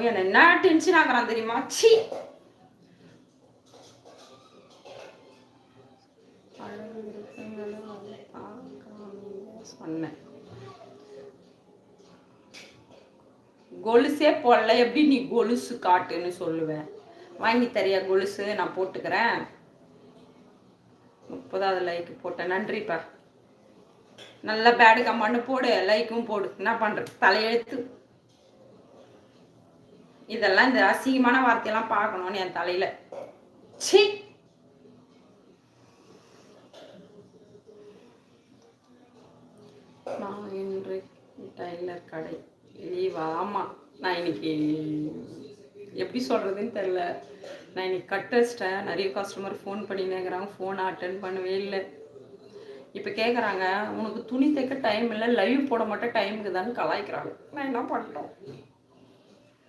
என்ன என்ன டென்ஷன் ஆகுறான் தெரியுமா? சி சொன்னேன் கொலுசே போடல, எப்படி நீ கொலுசு காட்டுன்னு சொல்லுவேன்? வாங்கி தரியா கொலுசு? நான் போட்டுக்கிறேன். 30வது லைக் போட்டேன், நன்றிப்பா. நல்ல பேடு கமெண்ட் போடு, லைக்கும் போடு. என்ன பண்றது, தலையெழுத்து. இதெல்லாம் இந்த அசிங்கமான வார்த்தையெல்லாம் பார்க்கணும்னு என் தலையில. சி நான் இன்று டைலர் கடை லீவா? ஆமாம், நான் இன்னைக்கு எப்படி சொல்கிறதுன்னு தெரில. நான் இன்னைக்கு கட் வச்சிட்டேன். நிறைய கஸ்டமர் ஃபோன் பண்ணினேங்கிறாங்க, ஃபோன் அட்டன் பண்ணவே இல்லை. இப்போ கேட்குறாங்க, உனக்கு துணி தைக்க டைம் இல்லை, லைவ் போட மாட்டேன் டைமுக்கு தான் கலாய்க்கிறாங்க. நான் என்ன பண்ணிட்டோம்?